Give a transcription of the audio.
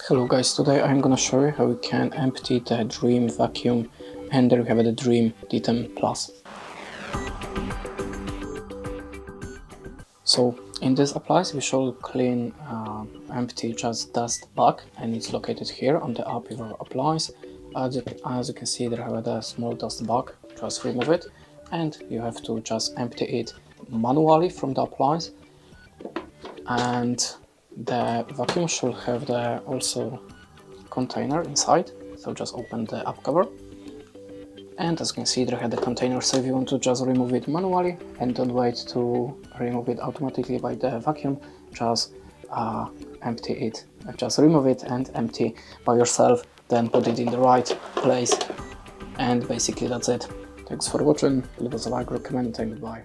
Hello guys, today I'm gonna show you how we can empty the Dream vacuum, and there we have the Dream D10 Plus. So in this appliance we should clean empty just dust bag, and it's located here on the up of our appliance. As you can see, there have a small dust bag. Just remove it and you have to just empty it manually from the appliance. And the vacuum should have the also container inside, so just open the up cover, and as you can see there had the container, so if you want to just remove it manually and don't wait to remove it automatically by the vacuum, just empty it, just remove it and empty by yourself, then put it in the right place, and basically that's it. Thanks for watching, leave us a like, recommend, and goodbye.